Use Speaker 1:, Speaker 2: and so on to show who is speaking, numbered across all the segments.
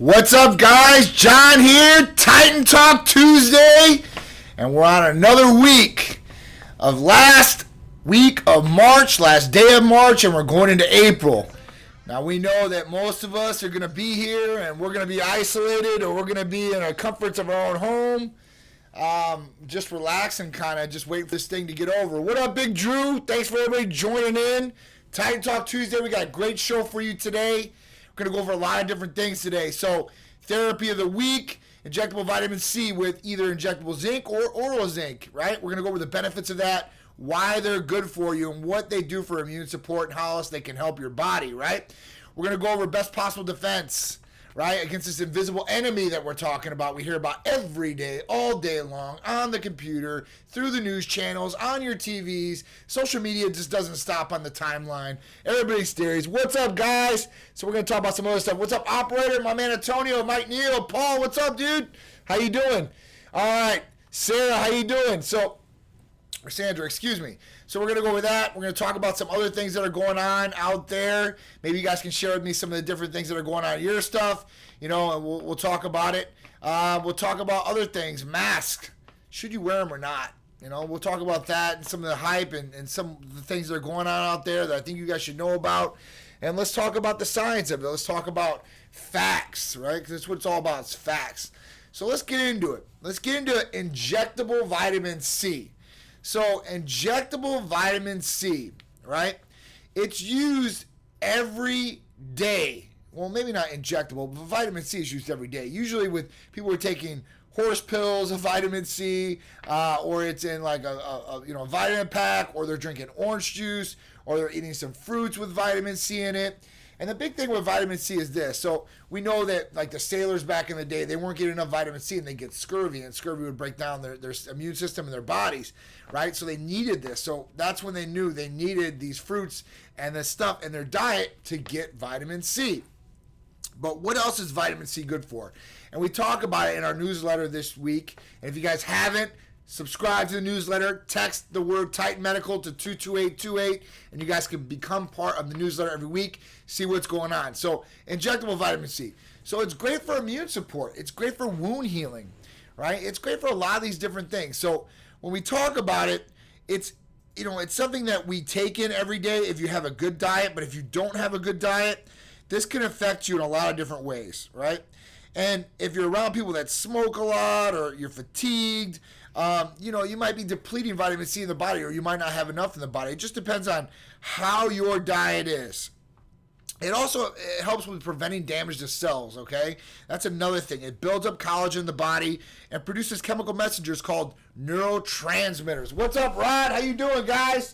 Speaker 1: What's up, guys? John here, Titan Talk Tuesday, and we're on another week of last week of March, last day of March, and we're going into April. Now, we know that most of us are going to be here, and we're going to be isolated, or we're going to be in our comforts of our own home, just relaxing, kind of just waiting for this thing to get over. What up, Big Drew? Thanks for everybody joining in. Titan Talk Tuesday, we got a great show for you today. We're going to go over a lot of different things today. So, therapy of the week, injectable vitamin C with either injectable zinc or oral zinc, right? We're going to go over the benefits of that, why they're good for you, and what they do for immune support and how else they can help your body, right? We're going to go over best possible defense, right, against this invisible enemy that we're talking about. We hear about every day, all day long, on the computer, through the news channels, on your TVs. Social media just doesn't stop on the timeline. Everybody stares. What's up, guys? So we're going to talk about some other stuff. What's up, operator? My man Antonio, Mike Neal, Paul, what's up, dude? How you doing? All right. Sarah, how you doing? Or Sandra, excuse me. So we're going to go over that. We're going to talk about some other things that are going on out there. Maybe you guys can share with me some of the different things that are going on in your stuff. You know, and we'll talk about it. We'll talk about other things. Masks. Should you wear them or not? You know, we'll talk about that and some of the hype and some of the things that are going on out there that I think you guys should know about. And let's talk about the science of it. Let's talk about facts, right? Because that's what it's all about. It's facts. So let's get into it. Let's get into injectable vitamin C. So injectable vitamin C, right? It's used every day. Well, maybe not injectable, but vitamin C is used every day. Usually with people who are taking horse pills of vitamin C, or it's in like a vitamin pack, or they're drinking orange juice, or they're eating some fruits with vitamin C in it. And the big thing with vitamin C is this. So we know that like the sailors back in the day, they weren't getting enough vitamin C and they get scurvy, and scurvy would break down their immune system and their bodies, right? So they needed this. So that's when they knew they needed these fruits and this stuff in their diet to get vitamin C. But what else is vitamin C good for? And we talk about it in our newsletter this week. And if you guys haven't, subscribe to the newsletter, text the word titanmedical to 22828, and you guys can become part of the newsletter every week, see what's going on. So, injectable vitamin C. So, it's great for immune support. It's great for wound healing, right? It's great for a lot of these different things. So, when we talk about it, it's something that we take in every day if you have a good diet, but if you don't have a good diet, this can affect you in a lot of different ways, right? And if you're around people that smoke a lot, or you're fatigued, you might be depleting vitamin C in the body, or you might not have enough in the body. It just depends on how your diet is. It helps with preventing damage to cells, okay? That's another thing. It builds up collagen in the body and produces chemical messengers called neurotransmitters. What's up, Rod? How you doing, guys?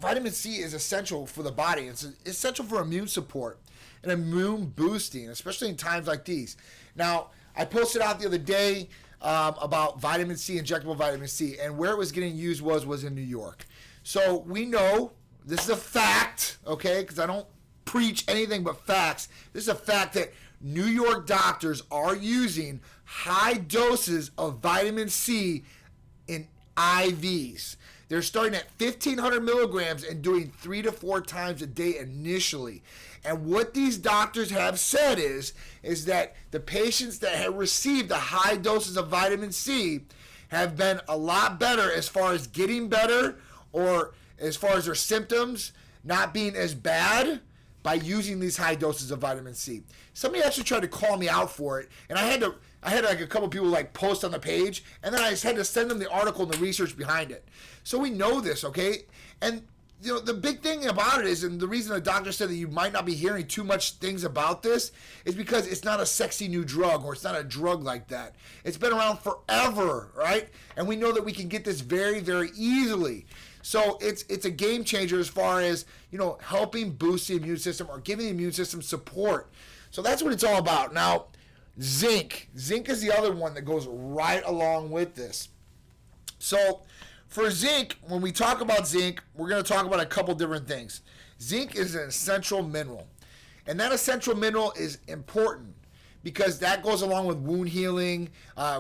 Speaker 1: Vitamin C is essential for the body. It's essential for immune support and immune boosting, especially in times like these. Now, I posted out the other day about vitamin C, injectable vitamin C, and where it was getting used was in New York. So we know, this is a fact, okay, because I don't preach anything but facts. This is a fact that New York doctors are using high doses of vitamin C in IVs. They're starting at 1,500 milligrams and doing 3 to 4 times a day initially. And what these doctors have said is that the patients that have received the high doses of vitamin C have been a lot better as far as getting better, or as far as their symptoms not being as bad, by using these high doses of vitamin C. Somebody actually tried to call me out for it, and I had like a couple people like post on the page, and then I just had to send them the article and the research behind it. So we know this, okay? And the big thing about it is, and the reason the doctor said that you might not be hearing too much things about this, is because it's not a sexy new drug, or it's not a drug like that. It's been around forever, right? And we know that we can get this very, very easily. So it's a game changer as far as, helping boost the immune system, or giving the immune system support. So that's what it's all about. Now, zinc. Zinc is the other one that goes right along with this. So for zinc, when we talk about zinc, we're going to talk about a couple different things. Zinc is an essential mineral. And that essential mineral is important because that goes along with wound healing,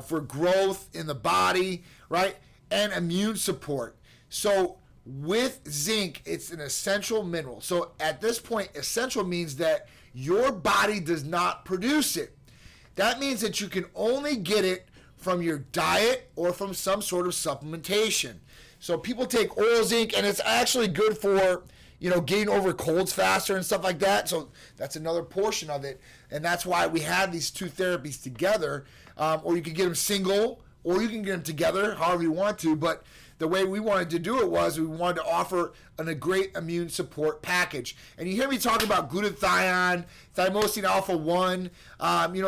Speaker 1: for growth in the body, right? And immune support. So with zinc, it's an essential mineral. So at this point, essential means that your body does not produce it. That means that you can only get it from your diet or from some sort of supplementation. So people take oil zinc, and it's actually good for, getting over colds faster and stuff like that. So that's another portion of it. And that's why we have these two therapies together. Or you can get them single, or you can get them together, however you want to. But the way we wanted to do it was we wanted to offer a great immune support package. And you hear me talk about glutathione, thymosin alpha-1,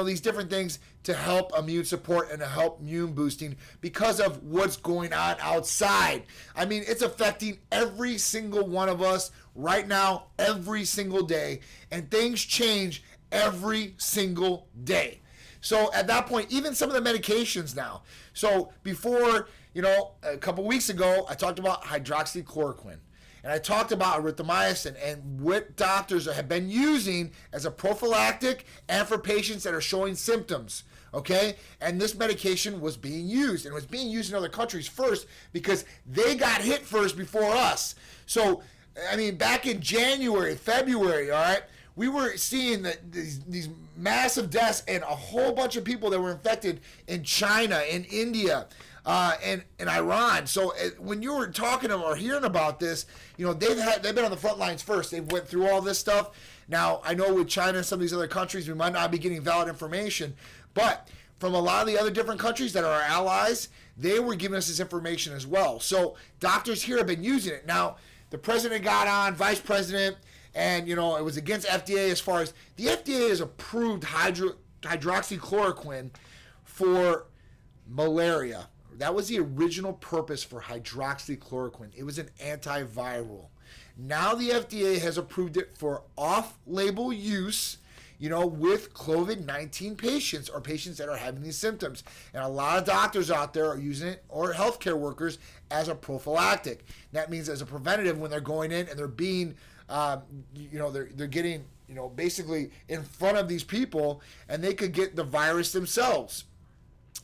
Speaker 1: these different things to help immune support and to help immune boosting because of what's going on outside. I mean, it's affecting every single one of us right now, every single day, and things change every single day. So at that point, even some of the medications now. So before, a couple weeks ago, I talked about hydroxychloroquine. And I talked about erythromycin and what doctors have been using as a prophylactic and for patients that are showing symptoms, okay? And this medication was being used, and it was being used in other countries first because they got hit first before us. So, I mean, back in January, February, all right, we were seeing these massive deaths and a whole bunch of people that were infected in China, in India, and Iran. So when you were talking to them or hearing about this, they've been on the front lines first. They went through all this stuff. Now, I know with China and some of these other countries, we might not be getting valid information, but from a lot of the other different countries that are our allies, they were giving us this information as well. So doctors here have been using it. Now, the president got on, vice president, and, it was against FDA as far as the FDA has approved hydroxychloroquine for malaria. That was the original purpose for hydroxychloroquine. It was an antiviral. Now the FDA has approved it for off-label use, with COVID-19 patients or patients that are having these symptoms. And a lot of doctors out there are using it, or healthcare workers, as a prophylactic. That means as a preventative when they're going in and they're being, they're getting, basically in front of these people, and they could get the virus themselves.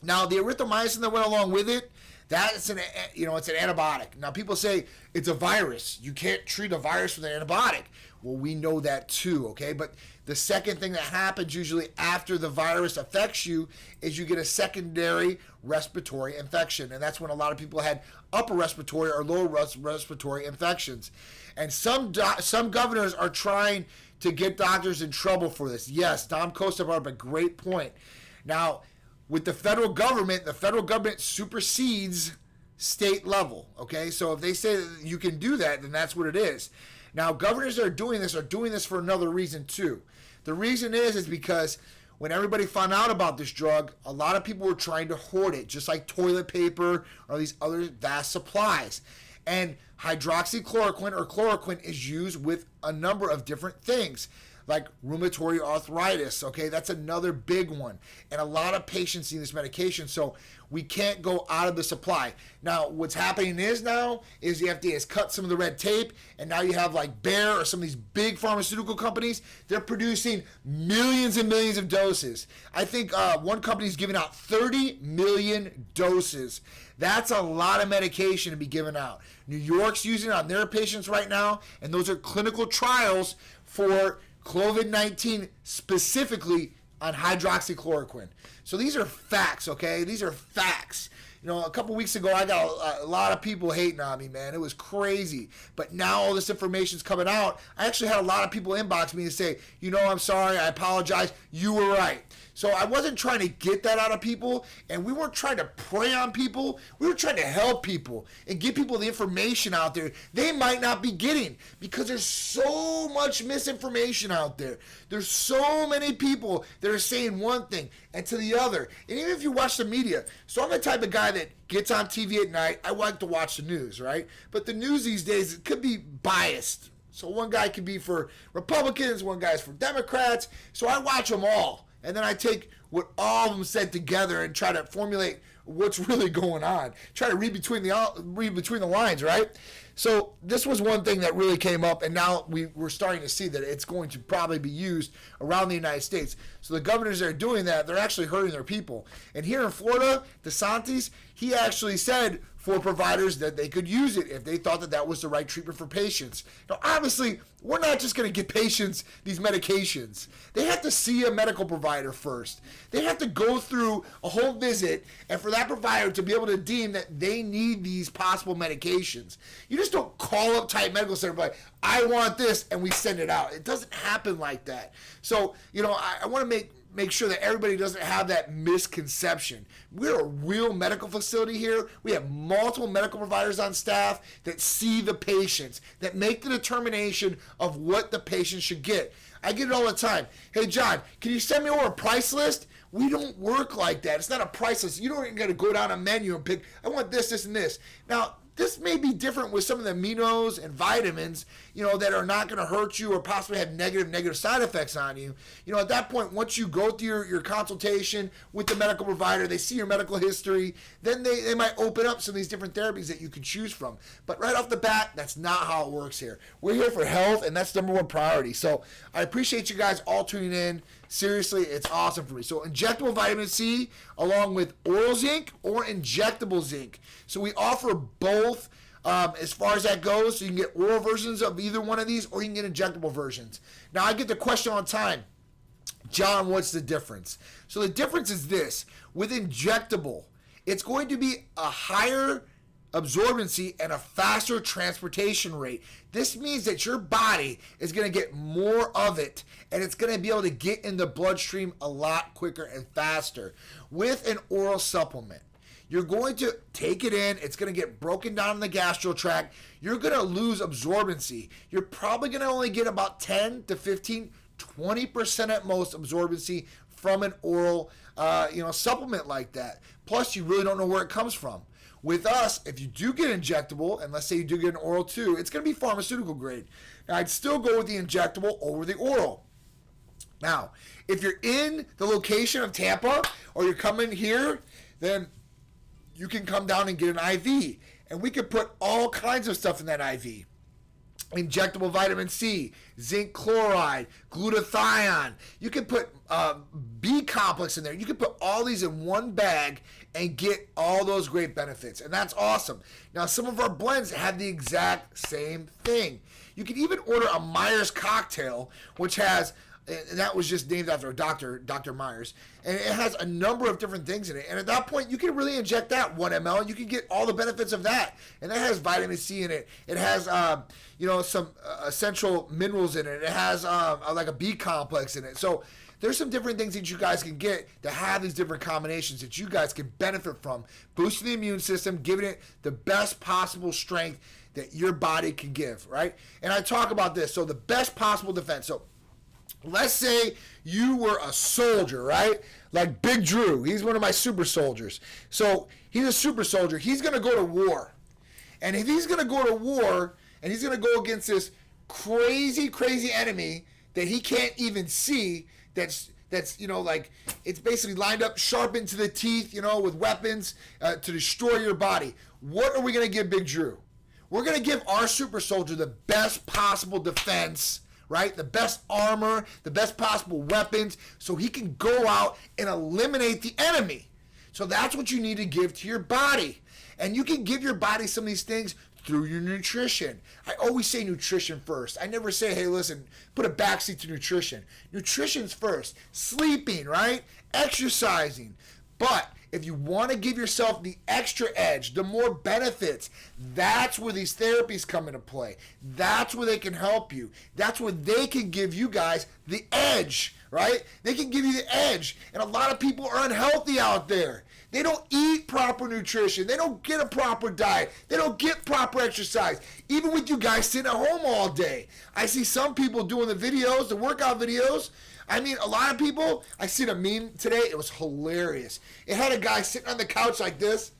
Speaker 1: Now, the erythromycin that went along with it, it's an antibiotic. Now, people say it's a virus. You can't treat a virus with an antibiotic. Well, we know that too, okay? But the second thing that happens usually after the virus affects you is you get a secondary respiratory infection. And that's when a lot of people had upper respiratory or lower respiratory infections. And some governors are trying to get doctors in trouble for this. Yes, Tom Costa brought up a great point. Now, with the federal government supersedes state level, okay? So if they say that you can do that, then that's what it is. Now, governors that are doing this for another reason too. The reason is because when everybody found out about this drug, a lot of people were trying to hoard it, just like toilet paper or these other vast supplies. And hydroxychloroquine or chloroquine is used with a number of different things, like rheumatoid arthritis, okay? That's another big one. And a lot of patients need this medication, so we can't go out of the supply. Now, what's happening is the FDA has cut some of the red tape, and now you have like Bayer or some of these big pharmaceutical companies, they're producing millions and millions of doses. I think one company is giving out 30 million doses. That's a lot of medication to be given out. New York's using it on their patients right now, and those are clinical trials for COVID-19 specifically on hydroxychloroquine. So these are facts, okay? These are facts. A couple weeks ago, I got a lot of people hating on me, man. It was crazy. But now all this information's coming out. I actually had a lot of people inbox me and say, I'm sorry, I apologize. You were right. So I wasn't trying to get that out of people, and we weren't trying to prey on people. We were trying to help people and get people the information out there they might not be getting, because there's so much misinformation out there. There's so many people that are saying one thing and to the other. And even if you watch the media, so I'm the type of guy that gets on TV at night. I like to watch the news, right? But the news these days, it could be biased. So one guy could be for Republicans, one guy's for Democrats. So I watch them all. And then I take what all of them said together and try to formulate what's really going on. Try to read between the lines, right? So this was one thing that really came up, and now we're starting to see that it's going to probably be used around the United States. So the governors that are doing that, they're actually hurting their people. And here in Florida, DeSantis, he actually said for providers that they could use it if they thought that that was the right treatment for patients. Now, obviously, we're not just going to give patients these medications. They have to see a medical provider first. They have to go through a whole visit, and for that provider to be able to deem that they need these possible medications. You just don't call up Titan Medical Center like, I want this, and we send it out. It doesn't happen like that. So, I want to make sure that everybody doesn't have that misconception. We're a real medical facility here. We have multiple medical providers on staff that see the patients, that make the determination of what the patient should get. I get it all the time. Hey, John, can you send me over a price list? We don't work like that. It's not a price list. You don't even got to go down a menu and pick, I want this, this, and this. Now, this may be different with some of the aminos and vitamins, that are not going to hurt you or possibly have negative side effects on you. At that point, once you go through your consultation with the medical provider, they see your medical history, then they might open up some of these different therapies that you can choose from. But right off the bat, that's not how it works here. We're here for health, and that's number one priority. So I appreciate you guys all tuning in. Seriously, it's awesome for me. So injectable vitamin C along with oral zinc or injectable zinc. So we offer both as far as that goes. So you can get oral versions of either one of these, or you can get injectable versions. Now I get the question all the time, John, what's the difference? So the difference is this. With injectable, it's going to be a higher absorbency and a faster transportation rate. This means that your body is going to get more of it, and it's going to be able to get in the bloodstream a lot quicker and faster. With an oral supplement, you're going to take it in, it's going to get broken down in the gastro tract, you're going to lose absorbency. You're probably going to only get about 10 to 15, 20% at most absorbency from an oral supplement like that. Plus, you really don't know where it comes from. With us, if you do get injectable, and let's say you do get an oral too, it's going to be pharmaceutical grade. Now, I'd still go with the injectable over the oral. Now, if you're in the location of Tampa, or you're coming here, then you can come down and get an IV. And we could put all kinds of stuff in that IV. Injectable vitamin C, zinc chloride, glutathione. You can put B complex in there. You can put all these in one bag and get all those great benefits. And that's awesome. Now, some of our blends have the exact same thing. You can even order a Myers cocktail, which has, and that was just named after a doctor, Dr. Myers, and it has a number of different things in it. And at that point, you can really inject that 1 ml, and you can get all the benefits of that. And that has vitamin C in it. It has, some essential minerals in it. It has like a B complex in it. So there's some different things that you guys can get to have these different combinations that you guys can benefit from, boosting the immune system, giving it the best possible strength that your body can give, right? And I talk about this. So the best possible defense. So let's say you were a soldier, right? Like Big Drew. He's one of my super soldiers. So he's a super soldier. He's going to go to war. And if he's going to go to war and he's going to go against this crazy enemy that he can't even see, that's like it's basically lined up, sharpened to the teeth, with weapons to destroy your body. What are we going to give Big Drew? We're going to give our super soldier the best possible defense, right? The best armor, the best possible weapons, so he can go out and eliminate the enemy. So that's what you need to give to your body. And you can give your body some of these things through your nutrition. I always say nutrition first. I never say, hey, listen, put a backseat to nutrition. Nutrition's first. Sleeping, right? Exercising. But if you want to give yourself the extra edge, the more benefits, that's where these therapies come into play. That's where they can help you. That's where they can give you guys the edge, right? They can give you the edge. And a lot of people are unhealthy out there. They don't eat proper nutrition. They don't get a proper diet. They don't get proper exercise. Even with you guys sitting at home all day. I see some people doing the videos, the workout videos. I mean, a lot of people, I seen a meme today. It was hilarious. It had a guy sitting on the couch like this,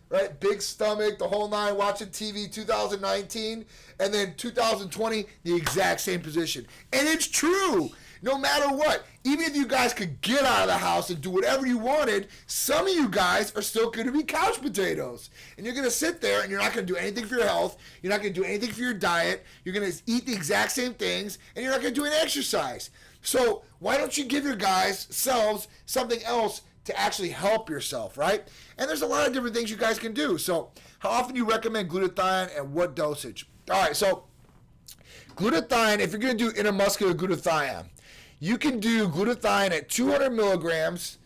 Speaker 1: right? Big stomach, the whole nine, watching TV 2019. And then 2020, the exact same position. And it's true. no matter what, even if you guys could get out of the house and do whatever you wanted, some of you guys are still going to be couch potatoes. And you're going to sit there and you're not going to do anything for your health. You're not going to do anything for your diet. You're going to eat the exact same things, and you're not going to do any exercise. So why don't you give your guys selves something else to actually help yourself, right? And there's a lot of different things you guys can do. So how often do you recommend glutathione and what dosage? All right, so glutathione, if you're going to do intramuscular glutathione, you can do glutathione at 200 milligrams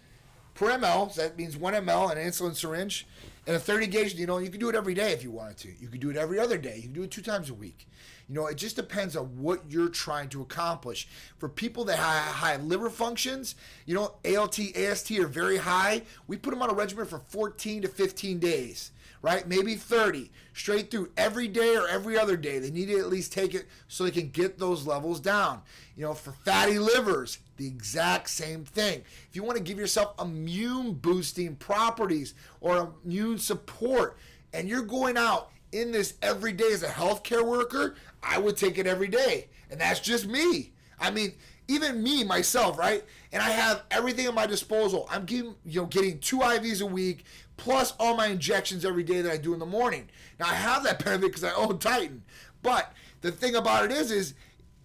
Speaker 1: per ml. So that means 1 ml in an insulin syringe. And a 30 gauge, you can do it every day if you wanted to. You could do it every other day. You can do it 2 times a week. It just depends on what you're trying to accomplish. For people that have high liver functions, ALT, AST are very high. We put them on a regimen for 14 to 15 days, right? Maybe 30, straight through every day or every other day. They need to at least take it so they can get those levels down. For fatty livers, the exact same thing. If you want to give yourself immune boosting properties or immune support, and you're going out in this every day as a healthcare worker, I would take it every day. And that's just me. I mean, even me, myself, right? And I have everything at my disposal. I'm getting 2 IVs a week, plus all my injections every day that I do in the morning. Now, I have that benefit because I own Titan. But the thing about it is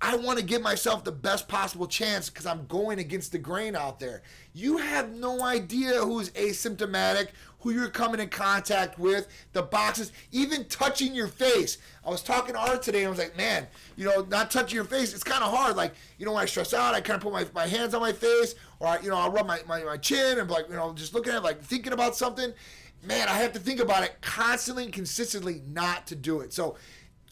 Speaker 1: I want to give myself the best possible chance because I'm going against the grain out there. You have no idea who's asymptomatic, who you're coming in contact with, the boxes, even touching your face. I was talking to Art today and I was like, man, not touching your face, it's kind of hard. Like, when I stress out, I kind of put my hands on my face, or, I'll rub my chin and, just looking at it, thinking about something. Man, I have to think about it constantly and consistently not to do it. So,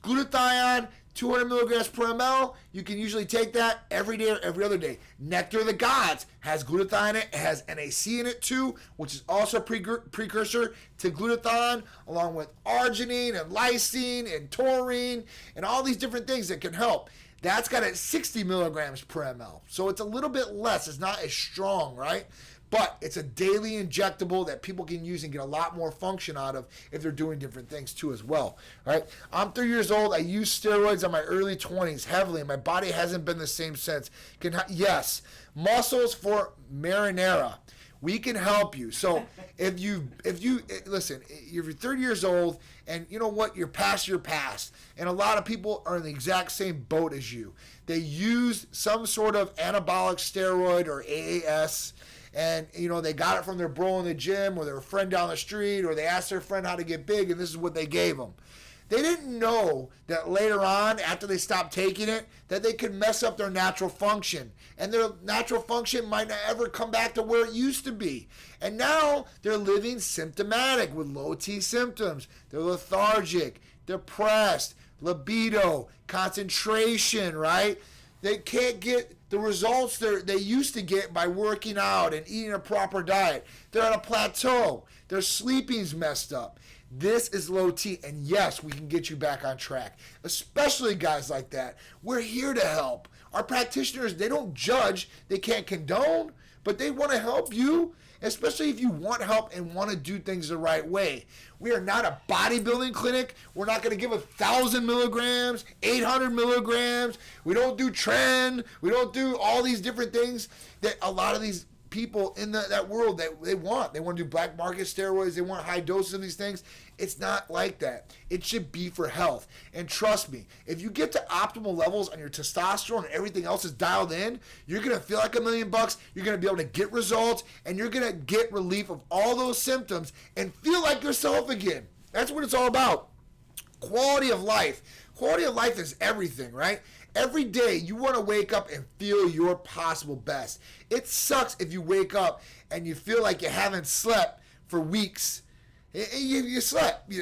Speaker 1: glutathione, 200 milligrams per ml, you can usually take that every day or every other day. Nectar of the Gods has glutathione in it. It has NAC in it too, which is also a precursor to glutathione, along with arginine and lysine and taurine and all these different things that can help. That's got at 60 milligrams per ml. So it's a little bit less. It's not as strong, right? But it's a daily injectable that people can use and get a lot more function out of if they're doing different things too as well. All right? I'm 30 years old. I used steroids in my early 20s heavily, and my body hasn't been the same since. Yes, muscles for marinara. We can help you. So if you listen, if you're 30 years old and you know what, you're past your past, and a lot of people are in the exact same boat as you. They use some sort of anabolic steroid or AAS, and they got it from their bro in the gym or their friend down the street, or they asked their friend how to get big, and this is what they gave them. They didn't know that later on, after they stopped taking it, that they could mess up their natural function. And their natural function might not ever come back to where it used to be. And now they're living symptomatic with low T symptoms. They're lethargic, depressed, libido, concentration, right? They can't get the results they used to get by working out and eating a proper diet. They're on a plateau. Their sleeping's messed up. This is low T, and yes, we can get you back on track, especially guys like that. We're here to help. Our practitioners, they don't judge, they can't condone, but they want to help you, especially if you want help and want to do things the right way. We are not a bodybuilding clinic. We're not going to give 1,000 milligrams, 800 milligrams. We don't do trend. We don't do all these different things that a lot of these people in that world that they want. They want to do black market steroids. They want high doses of these things. It's not like that. It should be for health. And trust me, if you get to optimal levels on your testosterone and everything else is dialed in, you're going to feel like $1 million. You're going to be able to get results, and you're going to get relief of all those symptoms and feel like yourself again. That's what it's all about. Quality of life. Quality of life is everything, right? Every day you want to wake up and feel your possible best. It sucks if you wake up and you feel like you haven't slept for weeks. You slept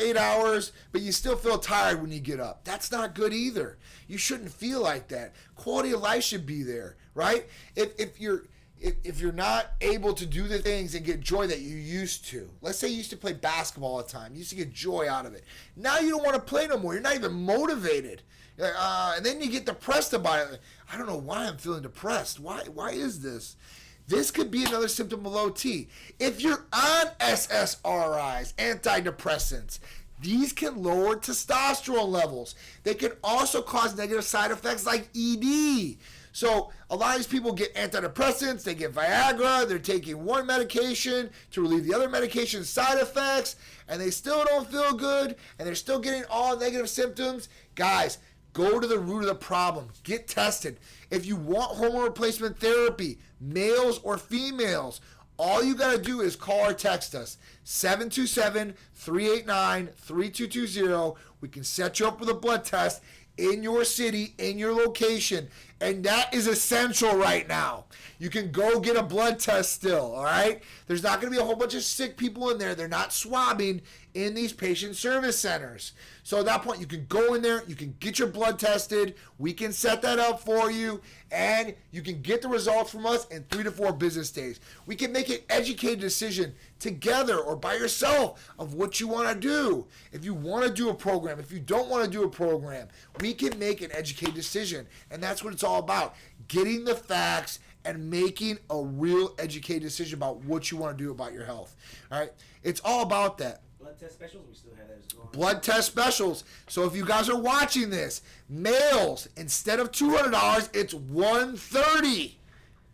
Speaker 1: 8 hours, but you still feel tired when you get up. That's not good either. You shouldn't feel like that. Quality of life should be there, right? If you're not able to do the things and get joy that you used to. Let's say you used to play basketball all the time. You used to get joy out of it. Now you don't want to play no more. You're not even motivated. And then you get depressed about it. I don't know why I'm feeling depressed. Why is this? This could be another symptom of low T. If you're on SSRIs, antidepressants, these can lower testosterone levels. They can also cause negative side effects like ED. So a lot of these people get antidepressants, they get Viagra, they're taking one medication to relieve the other medication's side effects, and they still don't feel good, and they're still getting all negative symptoms. Guys, go to the root of the problem. Get tested. If you want hormone replacement therapy, males or females, all you got to do is call or text us, 727-389-3220. We can set you up with a blood test in your city, in your location, and that is essential right now. You can go get a blood test still, all right? There's not going to be a whole bunch of sick people in there. They're not swabbing in these patient service centers. So at that point, you can go in there, you can get your blood tested, we can set that up for you, and you can get the results from us in 3 to 4 business days. We can make an educated decision together or by yourself of what you want to do. If you want to do a program, if you don't want to do a program, we can make an educated decision. And that's what it's all about, getting the facts and making a real educated decision about what you want to do about your health. All right? It's all about that.
Speaker 2: Blood test specials, we still have that as well.
Speaker 1: Blood test specials. So if you guys are watching this, males, instead of $200, it's $130,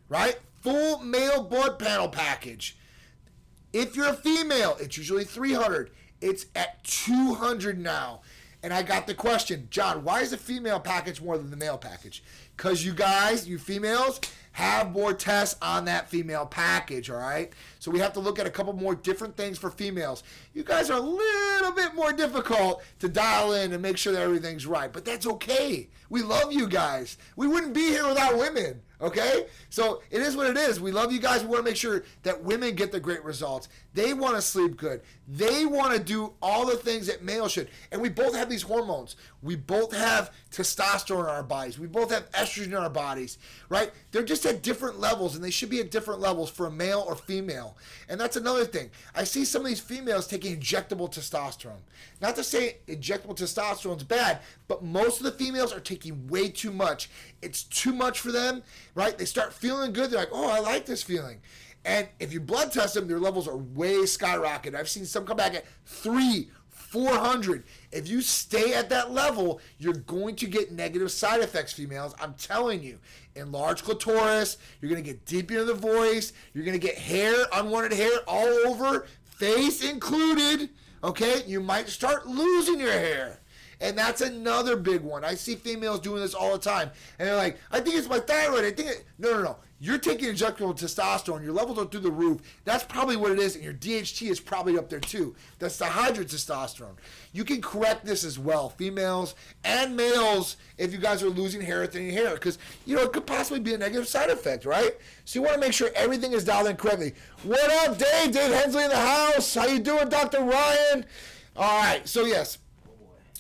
Speaker 1: right? Full male blood panel package. If you're a female, it's usually $300. It's at $200 now. And I got the question, John, why is the female package more than the male package? Because you guys, you females, have more tests on that female package, all right? So we have to look at a couple more different things for females. You guys are a little bit more difficult to dial in and make sure that everything's right, but that's okay. We love you guys. We wouldn't be here without women, okay? So it is what it is. We love you guys. We want to make sure that women get the great results. They want to sleep good. They want to do all the things that males should. And we both have these hormones. We both have testosterone in our bodies. We both have estrogen in our bodies, right? They're just at different levels, and they should be at different levels for a male or female. And that's another thing. I see some of these females taking injectable testosterone. Not to say injectable testosterone is bad, but most of the females are taking way too much. It's too much for them, right? They start feeling good. They're like, oh, I like this feeling. And if you blood test them, their levels are way skyrocketed. I've seen some come back at 400. If you stay at that level, you're going to get negative side effects, females. I'm telling you. Enlarged clitoris, you're going to get deep into the voice, you're going to get hair, unwanted hair all over, face included, okay? You might start losing your hair. And that's another big one. I see females doing this all the time. And they're like, I think it's my thyroid. No. You're taking injectable testosterone. Your levels are through the roof. That's probably what it is. And your DHT is probably up there too. That's the hydrotestosterone. You can correct this as well, females and males, if you guys are losing hair or thinning hair. Because, it could possibly be a negative side effect, right? So you want to make sure everything is dialed in correctly. What up, Dave? Dave Hensley in the house. How you doing, Dr. Ryan? All right. So, yes.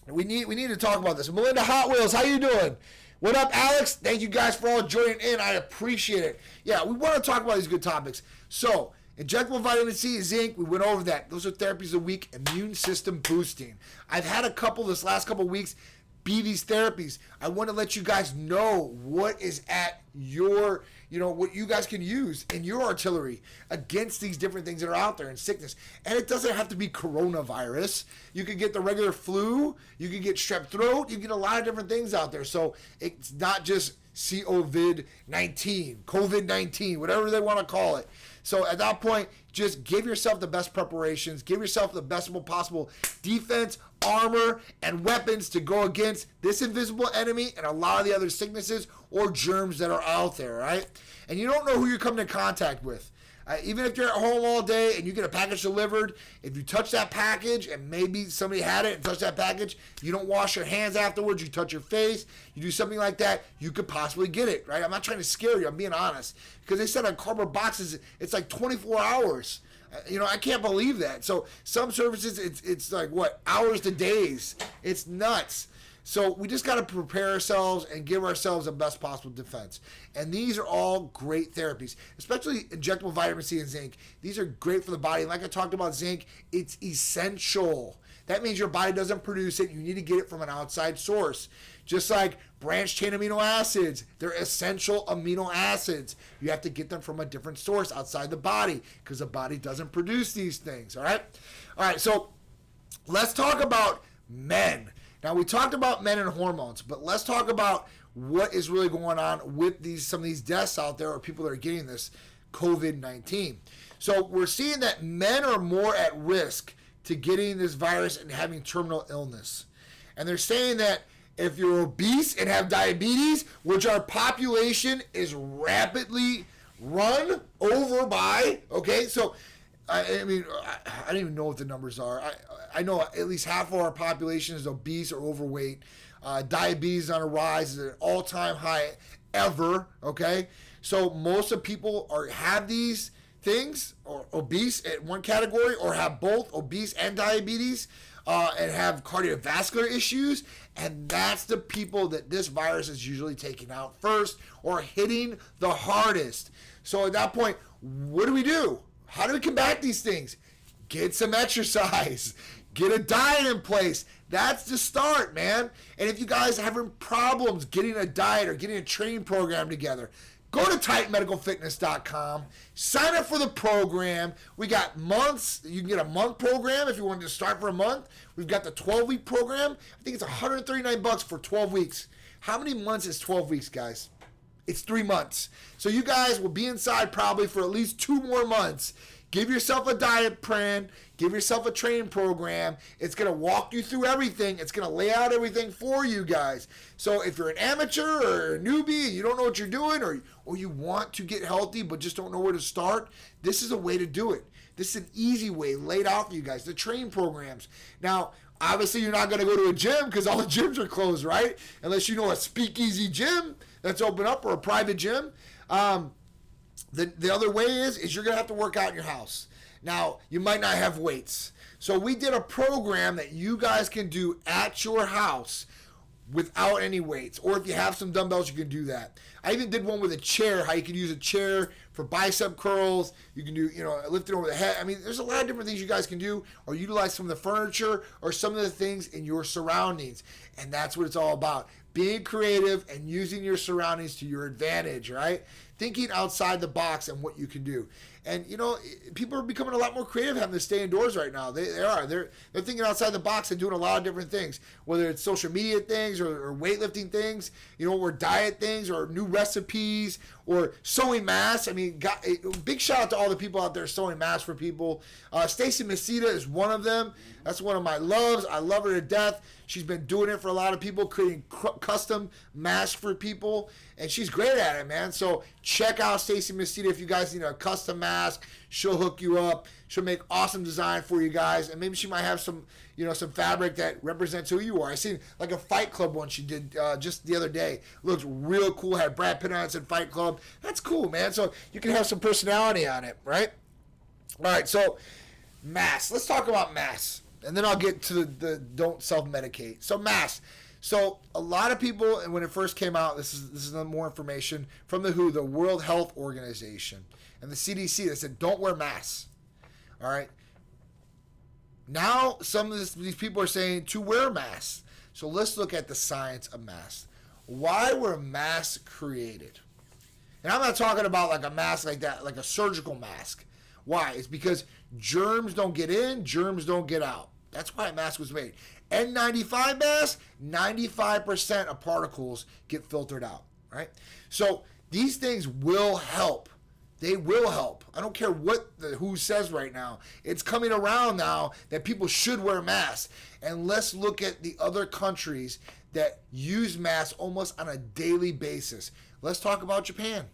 Speaker 1: We need to talk about this. Melinda Hot Wheels, how you doing? What up, Alex? Thank you guys for all joining in. I appreciate it. Yeah, we want to talk about these good topics. So, injectable vitamin C, zinc, we went over that. Those are therapies of the week, immune system boosting. I've had a couple this last couple of weeks be these therapies. I want to let you guys know what is at your, what you guys can use in your artillery against these different things that are out there in sickness. And it doesn't have to be coronavirus. You can get the regular flu. You can get strep throat. You can get a lot of different things out there. So it's not just COVID-19, whatever they want to call it. So at that point, just give yourself the best preparations. Give yourself the best possible defense, armor, and weapons to go against this invisible enemy and a lot of the other sicknesses or germs that are out there, right? And you don't know who you're coming in contact with. Even if you're at home all day and you get a package delivered, if you touch that package and maybe somebody had it and touched that package, you don't wash your hands afterwards, you touch your face, you do something like that, you could possibly get it, right? I'm not trying to scare you, I'm being honest. Because they said on cardboard boxes, it's like 24 hours. I can't believe that. So some services, it's like, hours to days. It's nuts. So we just got to prepare ourselves and give ourselves the best possible defense. And these are all great therapies, especially injectable vitamin C and zinc. These are great for the body. Like I talked about zinc, it's essential. That means your body doesn't produce it. You need to get it from an outside source. Just like branched chain amino acids, they're essential amino acids. You have to get them from a different source outside the body because the body doesn't produce these things, all right? All right, so let's talk about men. Now, we talked about men and hormones, but let's talk about what is really going on with some of these deaths out there, or people that are getting this COVID-19. So we're seeing that men are more at risk to getting this virus and having terminal illness. And they're saying that if you're obese and have diabetes, which our population is rapidly run over by, okay, so I mean, I don't even know what the numbers are. I know at least half of our population is obese or overweight. Diabetes is on a rise, is at an all-time high ever, okay? So most of people have these things, or obese at one category, or have both obese and diabetes, and have cardiovascular issues, and that's the people that this virus is usually taking out first or hitting the hardest. So at that point, what do? How do we combat these things? Get some exercise. Get a diet in place. That's the start, man. And if you guys are having problems getting a diet or getting a training program together, go to titanmedicalfitness.com. Sign up for the program. We got months. You can get a month program if you wanted to start for a month. We've got the 12-week program. I think it's $139 for 12 weeks. How many months is 12 weeks, guys? It's 3 months. So you guys will be inside probably for at least 2 more months. Give yourself a diet plan. Give yourself a training program. It's going to walk you through everything. It's going to lay out everything for you guys. So if you're an amateur or a newbie, you don't know what you're doing, or you want to get healthy but just don't know where to start, this is a way to do it. This is an easy way laid out for you guys. The training programs. Now, obviously, you're not going to go to a gym because all the gyms are closed, right? Unless you know a speakeasy gym that's open up, or a private gym. The other way is you're going to have to work out in your house. Now, you might not have weights. So we did a program that you guys can do at your house without any weights. Or if you have some dumbbells, you can do that. I even did one with a chair, how you can use a chair for bicep curls. You can do, lift it over the head. I mean, there's a lot of different things you guys can do, or utilize some of the furniture or some of the things in your surroundings. And that's what it's all about. Being creative and using your surroundings to your advantage, right? Thinking outside the box and what you can do. And, people are becoming a lot more creative having to stay indoors right now. They are. They're thinking outside the box and doing a lot of different things, whether it's social media things or weightlifting things, or diet things or new recipes or sewing masks. I mean, big shout out to all the people out there sewing masks for people. Stacy Mesita is one of them. That's one of my loves. I love her to death. She's been doing it for a lot of people, creating custom masks for people, and she's great at it, man. So check out Stacy Mesita if you guys need a custom mask. She'll hook you up. She'll make awesome design for you guys, and maybe she might have some, some fabric that represents who you are. I seen like a Fight Club one she did just the other day. Looks real cool. Had Brad Pitt on it, said Fight Club. That's cool, man. So you can have some personality on it, right? All right, so masks. Let's talk about masks. And then I'll get to the don't self-medicate. So masks. So a lot of people, and when it first came out, this is more information from the WHO, the World Health Organization, and the CDC that said don't wear masks. All right. Now some of these people are saying to wear masks. So let's look at the science of masks. Why were masks created? And I'm not talking about like a mask like that, like a surgical mask. Why? It's because germs don't get in, germs don't get out. That's why a mask was made. N95 mask, 95% of particles get filtered out, right? So these things will help. They will help. I don't care what the WHO says right now. It's coming around now that people should wear masks. And let's look at the other countries that use masks almost on a daily basis. Let's talk about Japan.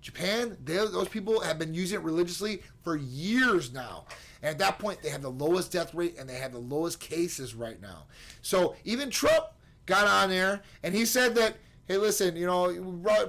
Speaker 1: Japan, those people have been using it religiously for years now. And at that point, they have the lowest death rate and they have the lowest cases right now. So even Trump got on there and he said that, hey, listen, we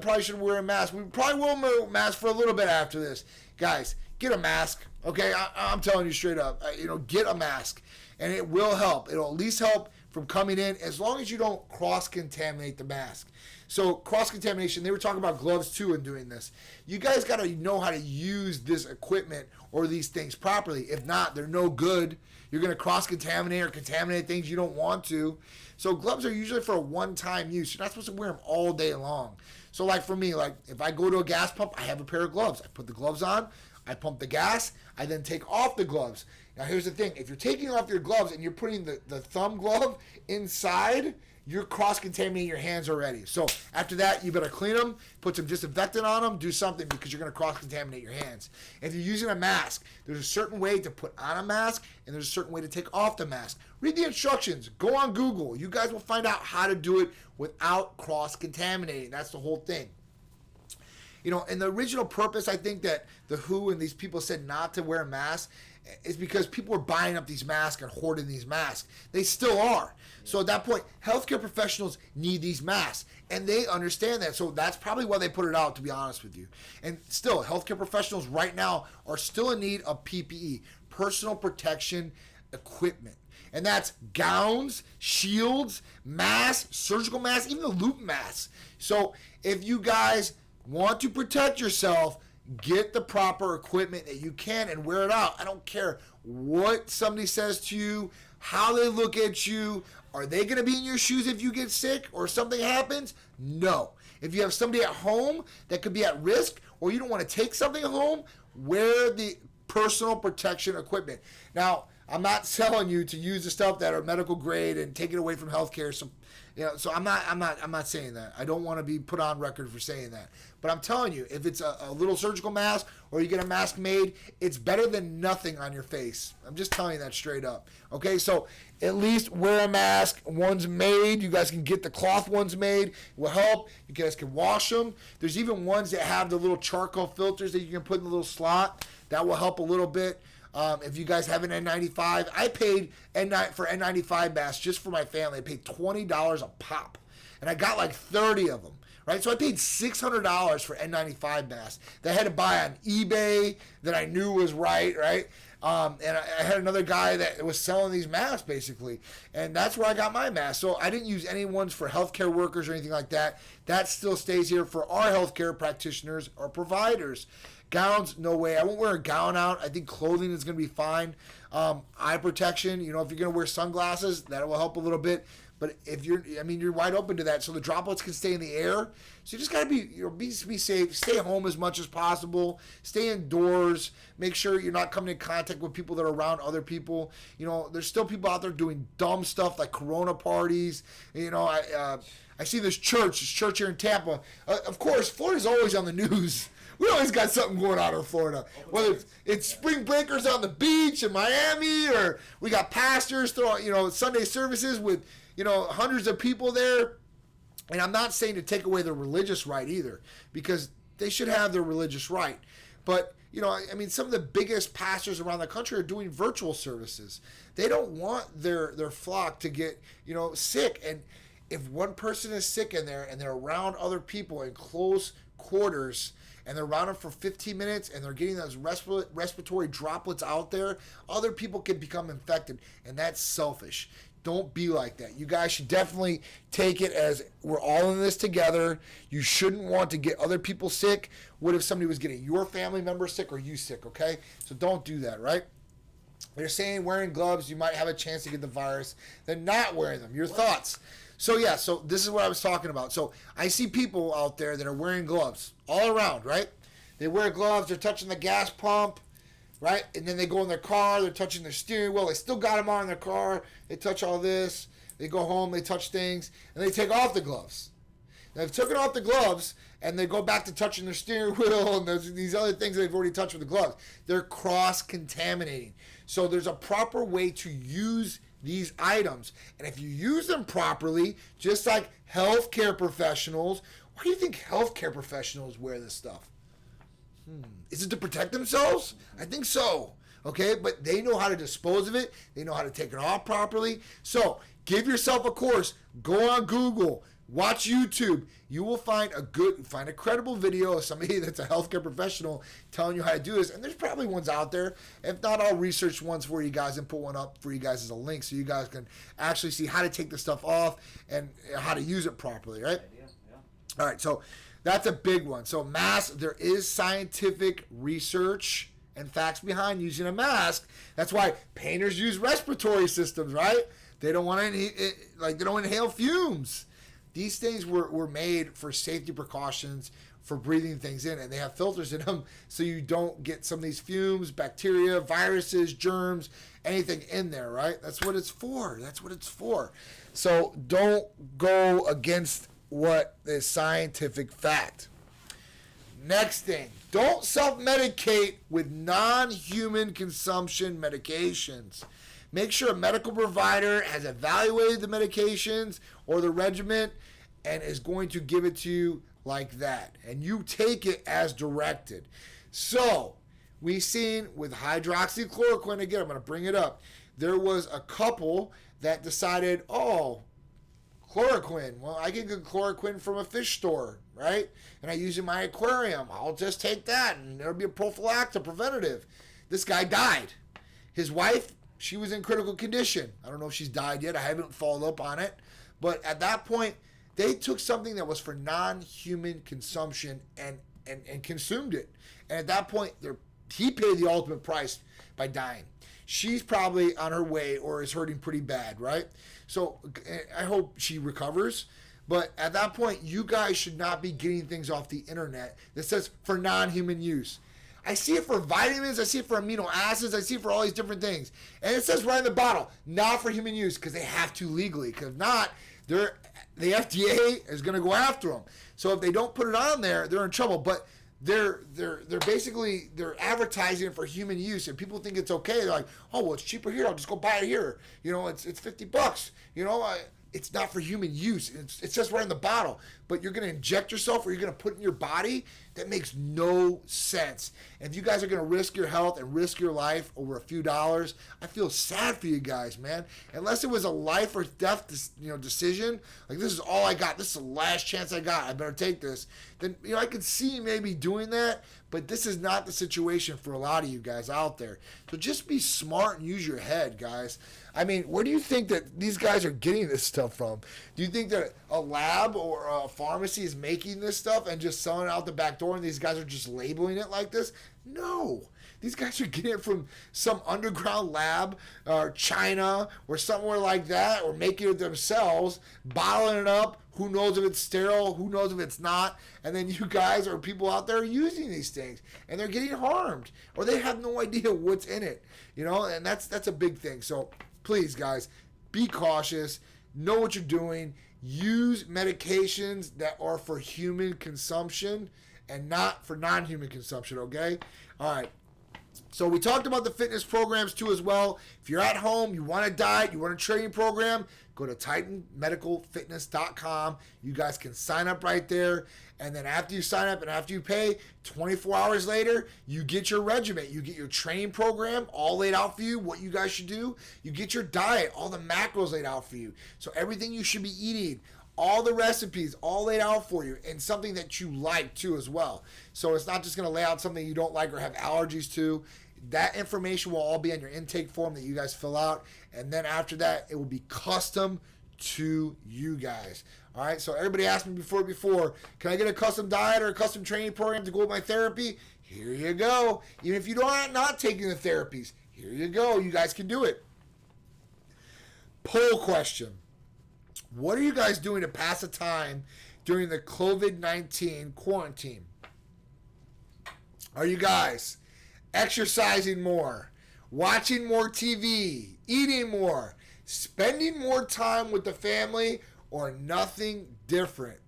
Speaker 1: probably should wear a mask. We probably will wear a mask for a little bit after this. Guys, get a mask, okay? I'm telling you straight up. Get a mask. And it will help. It'll at least help from coming in as long as you don't cross-contaminate the mask. So cross-contamination, they were talking about gloves too in doing this. You guys got to know how to use this equipment or these things properly. If not, they're no good. You're going to cross-contaminate or contaminate things you don't want to. So gloves are usually for a one-time use. You're not supposed to wear them all day long. So like for me, like if I go to a gas pump, I have a pair of gloves. I put the gloves on. I pump the gas. I then take off the gloves. Now here's the thing. If you're taking off your gloves and you're putting the thumb glove inside, you're cross-contaminating your hands already. So after that, you better clean them, put some disinfectant on them, do something because you're going to cross-contaminate your hands. If you're using a mask, there's a certain way to put on a mask and there's a certain way to take off the mask. Read the instructions. Go on Google. You guys will find out how to do it without cross-contaminating. That's the whole thing. You know, and the original purpose, I think, that the WHO and these people said not to wear masks is because people were buying up these masks and hoarding these masks. They still are. So at that point, healthcare professionals need these masks, and they understand that. So that's probably why they put it out, to be honest with you. And still, healthcare professionals right now are still in need of PPE, personal protection equipment. And that's gowns, shields, masks, surgical masks, even the loop masks. So if you guys want to protect yourself, get the proper equipment that you can and wear it out. I don't care what somebody says to you, how they look at you. Are they going to be in your shoes if you get sick or something happens? No. If you have somebody at home that could be at risk or you don't want to take something home, wear the personal protection equipment. Now, I'm not telling you to use the stuff that are medical grade and take it away from healthcare. So I'm not saying that. I don't want to be put on record for saying that. But I'm telling you, if it's a little surgical mask or you get a mask made, it's better than nothing on your face. I'm just telling you that straight up. Okay, so at least wear a mask. One's made. You guys can get the cloth ones made. It will help. You guys can wash them. There's even ones that have the little charcoal filters that you can put in the little slot. That will help a little bit. If you guys have an N95, I paid for N95 masks just for my family. I paid $20 a pop, and I got like 30 of them, right? So I paid $600 for N95 masks that I had to buy on eBay that I knew was right? And I had another guy that was selling these masks, basically, and that's where I got my mask. So I didn't use any ones for healthcare workers or anything like that. That still stays here for our healthcare practitioners or providers. Gowns, no way. I won't wear a gown out. I think clothing is going to be fine. Eye protection, if you're going to wear sunglasses, that will help a little bit. But if you're wide open to that, so the droplets can stay in the air. So you just got to be safe. Stay home as much as possible. Stay indoors. Make sure you're not coming in contact with people that are around other people. There's still people out there doing dumb stuff like Corona parties. I see this church here in Tampa. Of course, Florida's always on the news. We always got something going on in Florida. Whether it's spring breakers on the beach in Miami, or we got pastors throwing, Sunday services with, hundreds of people there. And I'm not saying to take away their religious right either, because they should have their religious right. But, some of the biggest pastors around the country are doing virtual services. They don't want their flock to get, sick. And if one person is sick in there and they're around other people in close quarters, and they're around them for 15 minutes and they're getting those respiratory droplets out there, other people can become infected, and that's selfish. Don't be like that. You guys should definitely take it as we're all in this together. You shouldn't want to get other people sick. What if somebody was getting your family member sick or you sick, okay? So don't do that, right? They're saying wearing gloves, you might have a chance to get the virus. They're not wearing them. Your thoughts? So this is what I was talking about. So I see people out there that are wearing gloves all around, right? They wear gloves, they're touching the gas pump, right? And then they go in their car, they're touching their steering wheel. They still got them on in their car. They touch all this. They go home, they touch things, and they take off the gloves. Now, they've taken off the gloves, and they go back to touching their steering wheel and there's these other things that they've already touched with the gloves. They're cross-contaminating. So there's a proper way to use these items. And if you use them properly, just like healthcare professionals, why do you think healthcare professionals wear this stuff? Is it to protect themselves? I think so. Okay, but they know how to dispose of it. They know how to take it off properly. So give yourself a course. Go on Google. Watch YouTube. You will find a credible video of somebody that's a healthcare professional telling you how to do this. And there's probably ones out there. If not, I'll research ones for you guys and put one up for you guys as a link so you guys can actually see how to take the stuff off and how to use it properly, right?
Speaker 2: Yeah.
Speaker 1: All right, so that's a big one. So masks, there is scientific research and facts behind using a mask. That's why painters use respiratory systems, right? They don't want to they don't inhale fumes. These things were made for safety precautions for breathing things in, and they have filters in them so you don't get some of these fumes, bacteria, viruses, germs, anything in there, right? That's what it's for. So don't go against what is scientific fact. Next thing, don't self-medicate with non-human consumption medications. Make sure a medical provider has evaluated the medications or the regimen and is going to give it to you like that. And you take it as directed. So, we've seen with hydroxychloroquine, again, I'm going to bring it up. There was a couple that decided, oh, chloroquine. Well, I can get chloroquine from a fish store, right? And I use it in my aquarium. I'll just take that and it'll be a prophylactic, preventative. This guy died. His wife, she was in critical condition. I don't know if she's died yet. I haven't followed up on it. But at that point, they took something that was for non-human consumption and consumed it. And at that point, he paid the ultimate price by dying. She's probably on her way or is hurting pretty bad, right? So I hope she recovers. But at that point, you guys should not be getting things off the internet that says for non-human use. I see it for vitamins, I see it for amino acids, I see it for all these different things. And it says right in the bottle, not for human use, because they have to legally. Because if not, the FDA is going to go after them. So if they don't put it on there, they're in trouble. But they're basically advertising it for human use, and people think it's okay. They're like, oh, well, it's cheaper here. I'll just go buy it here. You know, it's $50. You know, it's not for human use. It says right in the bottle. But you're going to inject yourself or you're going to put it in your body? That makes no sense. And if you guys are going to risk your health and risk your life over a few dollars, I feel sad for you guys, man. Unless it was a life or death decision, like this is all I got. This is the last chance I got. I better take this. Then I could see maybe doing that, but this is not the situation for a lot of you guys out there. So just be smart and use your head, guys. I mean, where do you think that these guys are getting this stuff from? Do you think that a lab or a pharmacy is making this stuff and just selling it out the back door and these guys are just labeling it like this? No. These guys are getting it from some underground lab or China or somewhere like that, or making it themselves, bottling it up. Who knows if it's sterile? Who knows if it's not? And then you guys or people out there are using these things and they're getting harmed, or they have no idea what's in it. And that's a big thing. So please, guys, be cautious. Know what you're doing. Use medications that are for human consumption and not for non-human consumption, okay? All right. So we talked about the fitness programs too as well. If you're at home, you want a diet, you want a training program, go to titanmedicalfitness.com. You guys can sign up right there. And then after you sign up and after you pay, 24 hours later, you get your regimen. You get your training program all laid out for you, what you guys should do. You get your diet, all the macros laid out for you. So everything you should be eating, all the recipes all laid out for you, and something that you like too as well. So it's not just going to lay out something you don't like or have allergies to. That information will all be on your intake form that you guys fill out. And then after that, it will be custom to you guys. All right, so everybody asked me before, can I get a custom diet or a custom training program to go with my therapy? Here you go. Even if you are not taking the therapies, here you go. You guys can do it. Poll question. What are you guys doing to pass the time during the COVID-19 quarantine? Are you guys exercising more, watching more TV, eating more, spending more time with the family, or nothing different?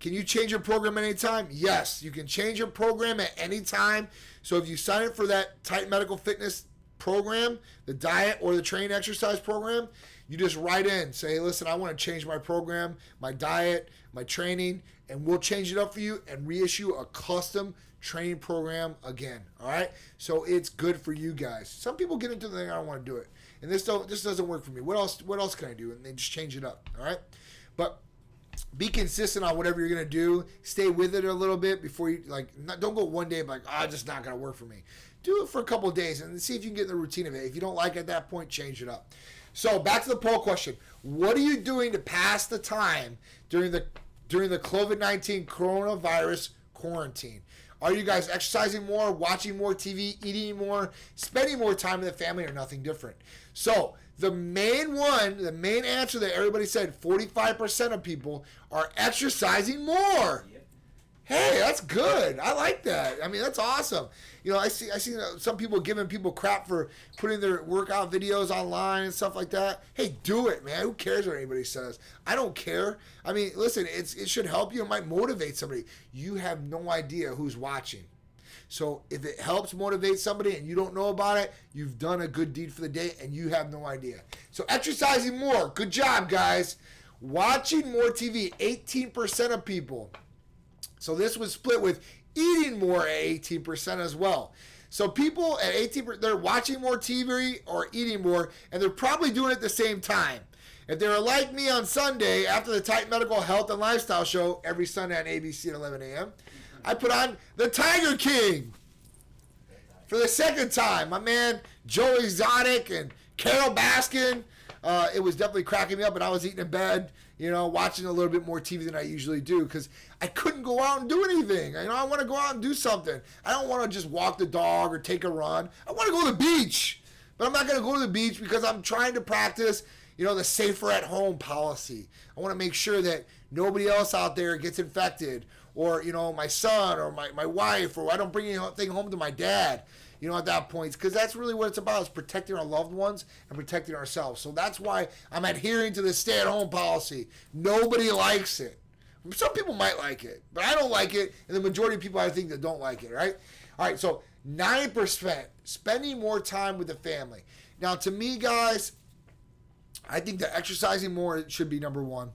Speaker 1: Can you change your program anytime? Yes, you can change your program at any time. So if you sign up for that Titan Medical Fitness program, the diet or the training exercise program, you just write in, say, hey, listen, I want to change my program, my diet, my training, and we'll change it up for you and reissue a custom training program again. All right, so it's good for you guys. Some people get into the thing, I don't want to do it, and this doesn't work for me. What else can I do? And they just change it up. All right, but be consistent on whatever you're gonna do. Stay with it a little bit before you don't go one day like, it's just not gonna work for me. Do it for a couple of days and see if you can get in the routine of it. If you don't like it at that point, change it up. So back to the poll question: what are you doing to pass the time during the COVID-19 coronavirus quarantine? Are you guys exercising more, watching more TV, eating more, spending more time with the family, or nothing different? So the main answer that everybody said, 45% of people are exercising more.
Speaker 2: Yep.
Speaker 1: Hey, that's good. I like that. I mean, that's awesome. You know, I see some people giving people crap for putting their workout videos online and stuff like that. Hey, do it, man. Who cares what anybody says? I don't care. I mean, listen, it should help you. It might motivate somebody. You have no idea who's watching. So if it helps motivate somebody and you don't know about it, you've done a good deed for the day and you have no idea. So exercising more. Good job, guys. Watching more TV. 18% of people. So this was split with eating more at 18% as well. So people at 18%, they're watching more TV or eating more, and they're probably doing it at the same time. If they were like me on Sunday after the Titan Medical Health and Lifestyle Show every Sunday on ABC at 11 a.m., I put on the Tiger King for the second time. My man Joe Exotic and Carol Baskin. It was definitely cracking me up, and I was eating in bed, you know, watching a little bit more TV than I usually do because I couldn't go out and do anything. You know, I want to go out and do something. I don't want to just walk the dog or take a run. I want to go to the beach, but I'm not going to go to the beach because I'm trying to practice, you know, the safer at home policy. I want to make sure that nobody else out there gets infected or, you know, my son or my wife, or I don't bring anything home to my dad. You know, at that point, because that's really what it's about, is protecting our loved ones and protecting ourselves. So that's why I'm adhering to the stay-at-home policy. Nobody likes it. Some people might like it, but I don't like it, and the majority of people I think that don't like it, right? All right, so 9%, spending more time with the family. Now, to me, guys, I think that exercising more should be number one.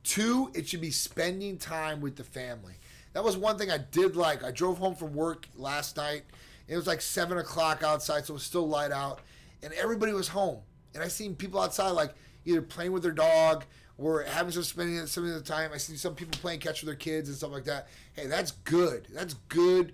Speaker 1: 2, it should be spending time with the family. That was one thing I did like. I drove home from work last night. It was like 7 o'clock outside, so it was still light out. And everybody was home. And I seen people outside like either playing with their dog or having some of the time. I see some people playing catch with their kids and stuff like that. Hey, that's good. That's good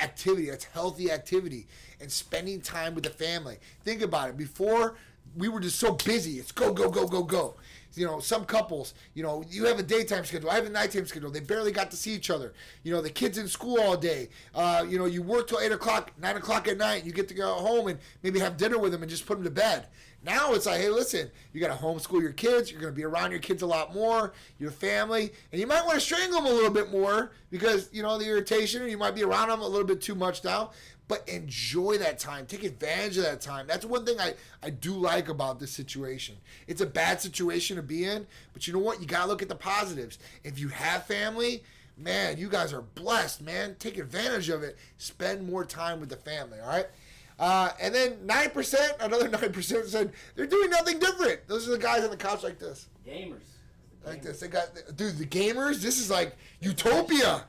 Speaker 1: activity. That's healthy activity. And spending time with the family. Think about it. Before, we were just so busy. It's go, go, go, go, go. You know, some couples, you know, you have a daytime schedule, I have a nighttime schedule. They barely got to see each other. You know, the kids in school all day. You know, you work till 8 o'clock, 9 o'clock at night. You get to go home and maybe have dinner with them and just put them to bed. Now it's like, hey, listen, you got to homeschool your kids. You're going to be around your kids a lot more, your family. And you might want to strangle them a little bit more because, you know, the irritation, or you might be around them a little bit too much now. But enjoy that time. Take advantage of that time. That's one thing I do like about this situation. It's a bad situation to be in, but you know what? You got to look at the positives. If you have family, man, you guys are blessed, man. Take advantage of it. Spend more time with the family, all right? And then 9%, another 9% said they're doing nothing different. Those are the guys on the couch like this.
Speaker 2: Gamers.
Speaker 1: Like this. They got, dude, the gamers, this is like utopia.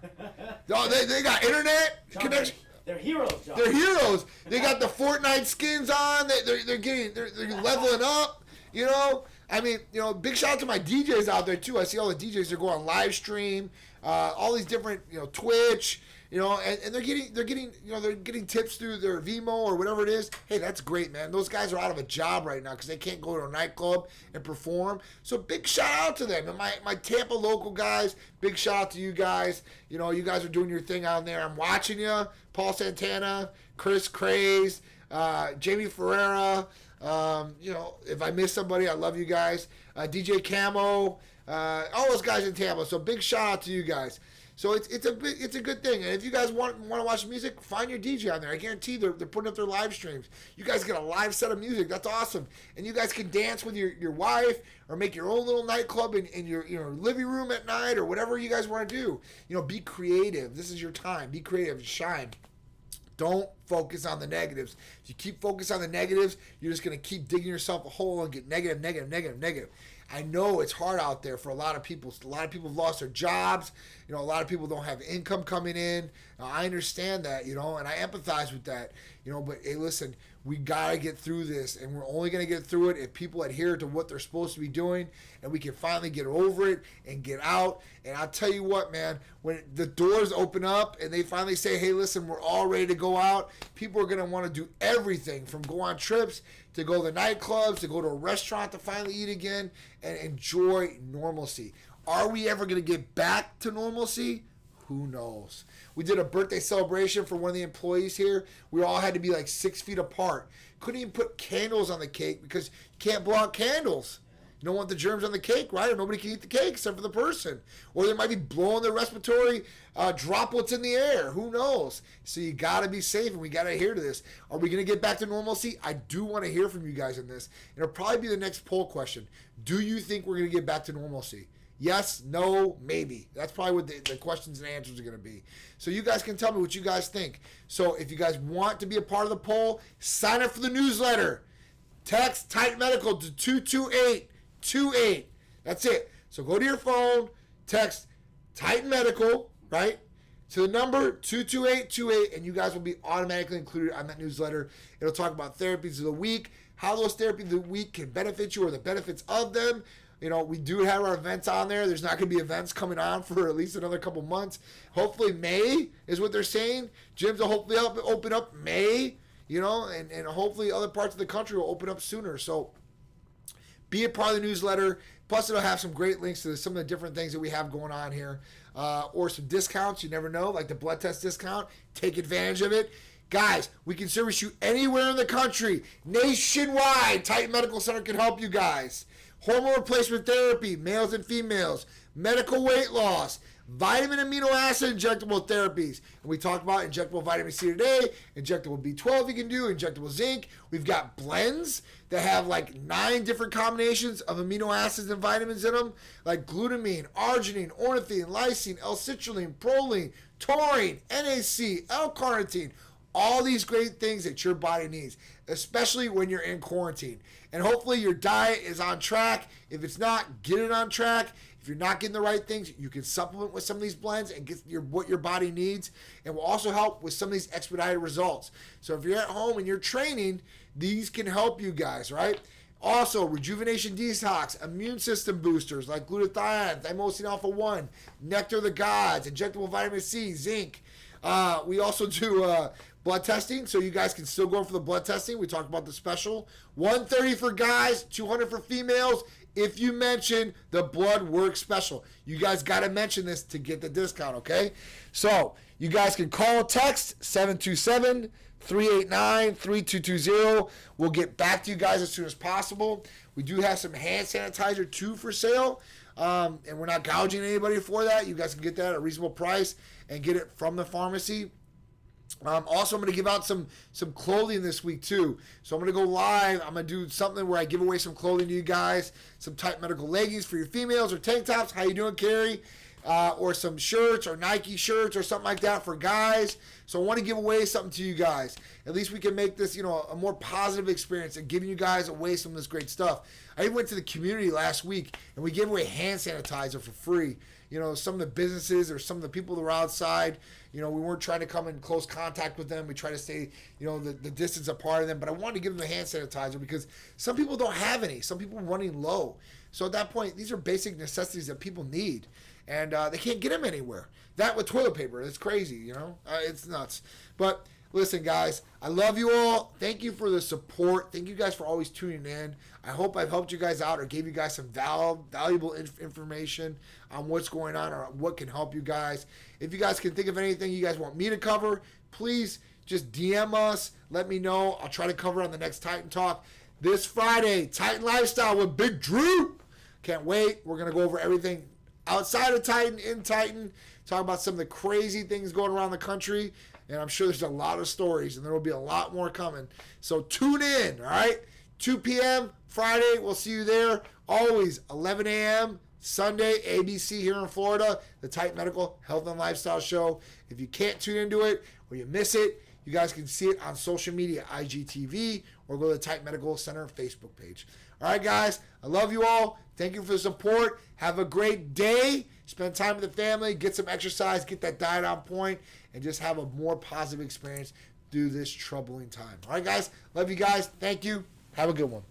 Speaker 1: They got internet connection.
Speaker 2: They're heroes, John.
Speaker 1: They're heroes. They got the Fortnite skins on. They're leveling up. You know, I mean, you know, big shout out to my DJs out there too. I see all the DJs that go on live stream, all these different, you know, Twitch, you know, and they're getting tips through their Vimo or whatever it is. Hey, that's great, man. Those guys are out of a job right now because they can't go to a nightclub and perform. So big shout out to them. And my Tampa local guys, big shout out to you guys. You know, you guys are doing your thing out there. I'm watching you. Paul Santana, Chris Craze, Jamie Ferreira. You know, if I miss somebody, I love you guys. DJ Camo, all those guys in Tampa. So big shout out to you guys. So it's a good thing. And if you guys want to watch music, find your DJ on there. I guarantee they're putting up their live streams. You guys get a live set of music. That's awesome. And you guys can dance with your wife or make your own little nightclub in your living room at night or whatever you guys want to do. You know, be creative. This is your time. Be creative and shine. Don't focus on the negatives. If you keep focusing on the negatives, you're just going to keep digging yourself a hole and get negative. I know it's hard out there for a lot of people. A lot of people have lost their jobs. You know, a lot of people don't have income coming in. Now, I understand that, you know, and I empathize with that, you know, but hey, listen, we got to get through this, and we're only going to get through it if people adhere to what they're supposed to be doing, and we can finally get over it and get out. And I'll tell you what, man, when the doors open up and they finally say, hey, listen, we're all ready to go out, people are going to want to do everything from go on trips to go to the nightclubs, to go to a restaurant to finally eat again and enjoy normalcy. Are we ever going to get back to normalcy? Who knows? We did a birthday celebration for one of the employees here. We all had to be like 6 feet apart. Couldn't even put candles on the cake because you can't blow out candles. You don't want the germs on the cake, right? Or nobody can eat the cake except for the person. Or they might be blowing their respiratory droplets in the air. Who knows? So you got to be safe, and we got to adhere to this. Are we going to get back to normalcy? I do want to hear from you guys in this. It'll probably be the next poll question. Do you think we're going to get back to normalcy? Yes, no, maybe. That's probably what the questions and answers are going to be. So you guys can tell me what you guys think. So if you guys want to be a part of the poll, sign up for the newsletter. Text Titan Medical to 22828. That's it. So go to your phone, text Titan Medical, right, to the number 22828, and you guys will be automatically included on that newsletter. It'll talk about therapies of the week, how those therapies of the week can benefit you or the benefits of them. You know, we do have our events on there. There's not going to be events coming on for at least another couple months. Hopefully May is what they're saying. Gyms will hopefully open up May, you know, and hopefully other parts of the country will open up sooner. So be a part of the newsletter. Plus, it'll have some great links to some of the different things that we have going on here. Or some discounts. You never know, like the blood test discount. Take advantage of it. Guys, we can service you anywhere in the country. Nationwide, Titan Medical Center can help you guys. Hormone replacement therapy, males and females. Medical weight loss. Vitamin amino acid injectable therapies. And we talked about injectable vitamin C today, injectable B12 you can do, injectable zinc. We've got blends that have like 9 different combinations of amino acids and vitamins in them, like glutamine, arginine, ornithine, lysine, L-citrulline, proline, taurine, NAC, L-carnitine. All these great things that your body needs, especially when you're in quarantine. And hopefully your diet is on track. If it's not, get it on track. If you're not getting the right things, you can supplement with some of these blends and get what your body needs. And will also help with some of these expedited results. So if you're at home and you're training, these can help you guys, right? Also, rejuvenation detox, immune system boosters like glutathione, thymosin alpha-1, nectar of the gods, injectable vitamin C, zinc. We also do blood testing, so you guys can still go for the blood testing. We talked about the special. $130 for guys, $200 for females. If you mention the blood work special, you guys got to mention this to get the discount, okay? So you guys can call or text 727-389-3220. We'll get back to you guys as soon as possible. We do have some hand sanitizer too for sale. And we're not gouging anybody for that. You guys can get that at a reasonable price and get it from the pharmacy. Also, I'm going to give out some clothing this week too. So I'm going to go live. I'm going to do something where I give away some clothing to you guys. Some Titan Medical leggings for your females or tank tops. How you doing, Carrie? Or some shirts or Nike shirts or something like that for guys. So I want to give away something to you guys. At least we can make this, a more positive experience and giving you guys away some of this great stuff. I even went to the community last week and we gave away hand sanitizer for free. Some of the businesses or some of the people that were outside, we weren't trying to come in close contact with them. We try to stay, the distance apart of them. But I wanted to give them the hand sanitizer because some people don't have any. Some people are running low. So at that point, these are basic necessities that people need. And they can't get them anywhere. That with toilet paper, it's crazy, it's nuts. But listen, guys, I love you all. Thank you for the support. Thank you guys for always tuning in. I hope I've helped you guys out or gave you guys some valuable information on what's going on or what can help you guys. If you guys can think of anything you guys want me to cover, please just DM us. Let me know. I'll try to cover on the next Titan Talk. This Friday, Titan Lifestyle with Big Drew. Can't wait. We're going to go over everything outside of Titan, in Titan, talk about some of the crazy things going around the country, and I'm sure there's a lot of stories, and there will be a lot more coming. So tune in, all right? 2 p.m. Friday, we'll see you there. Always 11 a.m. Sunday, ABC here in Florida, the Titan Medical Health and Lifestyle Show. If you can't tune into it or you miss it, you guys can see it on social media, IGTV, or go to the Titan Medical Center Facebook page. All right, guys, I love you all. Thank you for the support. Have a great day. Spend time with the family. Get some exercise. Get that diet on point, and just have a more positive experience through this troubling time. All right, guys, love you guys. Thank you. Have a good one.